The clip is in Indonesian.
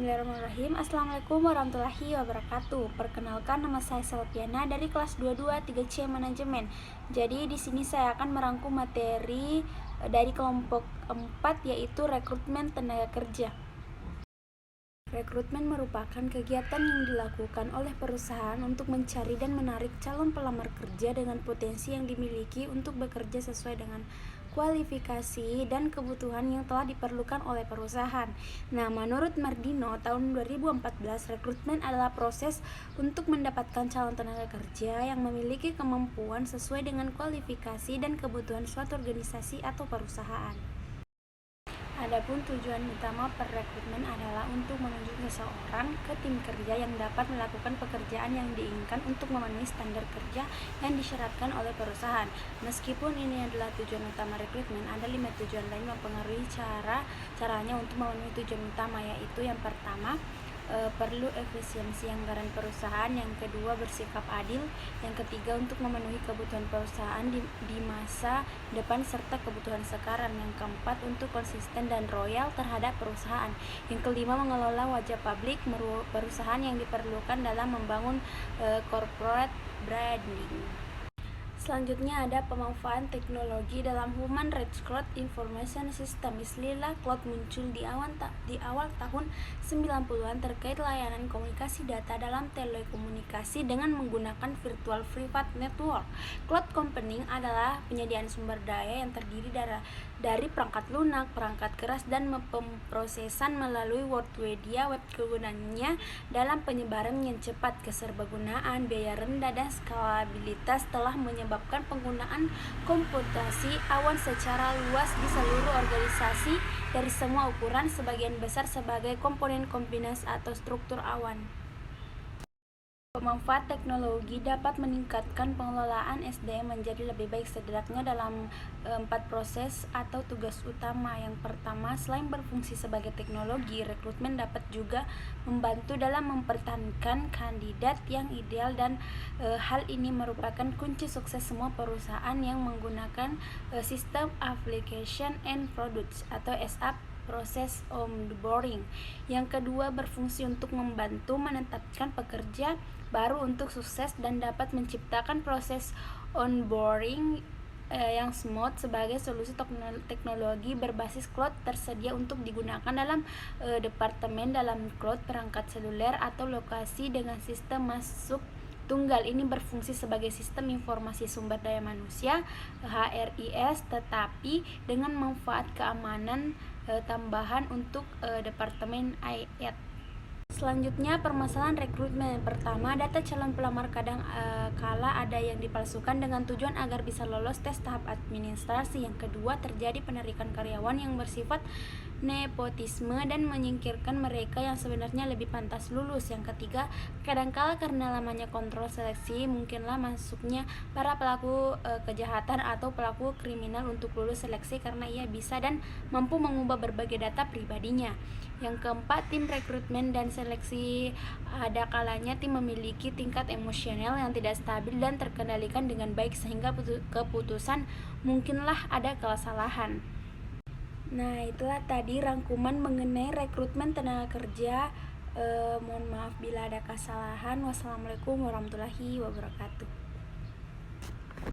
Bismillahirrahmanirrahim. Assalamualaikum warahmatullahi wabarakatuh. Perkenalkan, nama saya Selviana dari kelas 22 3C Manajemen. Jadi di sini saya akan merangkum materi dari kelompok 4, yaitu rekrutmen tenaga kerja. Rekrutmen merupakan kegiatan yang dilakukan oleh perusahaan untuk mencari dan menarik calon pelamar kerja dengan potensi yang dimiliki untuk bekerja sesuai dengan kualifikasi dan kebutuhan yang telah diperlukan oleh perusahaan. Nah, menurut Mardino, tahun 2014, rekrutmen adalah proses untuk mendapatkan calon tenaga kerja yang memiliki kemampuan sesuai dengan kualifikasi dan kebutuhan suatu organisasi atau perusahaan. Adapun tujuan utama perekrutmen adalah untuk menunjuk seseorang ke tim kerja yang dapat melakukan pekerjaan yang diinginkan untuk memenuhi standar kerja yang disyaratkan oleh perusahaan. Meskipun ini adalah tujuan utama rekrutmen, ada 5 tujuan lain mempengaruhi caranya untuk memenuhi tujuan utama, yaitu yang pertama, perlu efisiensi anggaran perusahaan, yang kedua bersikap adil, yang ketiga untuk memenuhi kebutuhan perusahaan di masa depan serta kebutuhan sekarang, yang keempat untuk konsisten dan loyal terhadap perusahaan, yang kelima mengelola wajah publik perusahaan yang diperlukan dalam membangun corporate branding. Selanjutnya ada pemanfaatan teknologi dalam Human Resource Information System. Istilah cloud muncul di awal tahun 90-an terkait layanan komunikasi data dalam telekomunikasi dengan menggunakan virtual private network. Cloud computing adalah penyediaan sumber daya yang terdiri dari perangkat lunak, perangkat keras, dan pemrosesan melalui media web. Kegunaannya dalam penyebaran yang cepat, keserbagunaan, biaya rendah, dan skalabilitas telah menyebabkan penggunaan komputasi awan secara luas di seluruh organisasi dari semua ukuran, sebagian besar sebagai komponen kombinasi atau struktur awan. Pemanfaat teknologi dapat meningkatkan pengelolaan SDM menjadi lebih baik, setidaknya dalam 4 proses atau tugas utama. Yang pertama, selain berfungsi sebagai teknologi, rekrutmen dapat juga membantu dalam mempertahankan kandidat yang ideal, dan hal ini merupakan kunci sukses semua perusahaan yang menggunakan sistem application and products atau SAP, proses onboarding. Yang kedua, berfungsi untuk membantu menetapkan pekerja baru untuk sukses dan dapat menciptakan proses onboarding yang smooth. Sebagai solusi teknologi berbasis cloud tersedia untuk digunakan dalam departemen dalam cloud, perangkat seluler, atau lokasi dengan sistem masuk tunggal. Ini berfungsi sebagai sistem informasi sumber daya manusia HRIS, tetapi dengan manfaat keamanan tambahan untuk departemen IT. Selanjutnya, permasalahan rekrutmen. Pertama, data calon pelamar kadang kala ada yang dipalsukan dengan tujuan agar bisa lolos tes tahap administrasi. Yang kedua, terjadi penarikan karyawan yang bersifat nepotisme dan menyingkirkan mereka yang sebenarnya lebih pantas lulus. Yang ketiga, kadangkala karena lamanya kontrol seleksi, mungkinlah masuknya para pelaku kejahatan atau pelaku kriminal untuk lulus seleksi karena ia bisa dan mampu mengubah berbagai data pribadinya. Yang keempat, tim rekrutmen dan seleksi ada kalanya tim memiliki tingkat emosional yang tidak stabil dan terkendalikan dengan baik, sehingga keputusan mungkinlah ada kesalahan. Nah, itulah tadi rangkuman mengenai rekrutmen tenaga kerja. Mohon maaf bila ada kesalahan. Wassalamualaikum warahmatullahi wabarakatuh.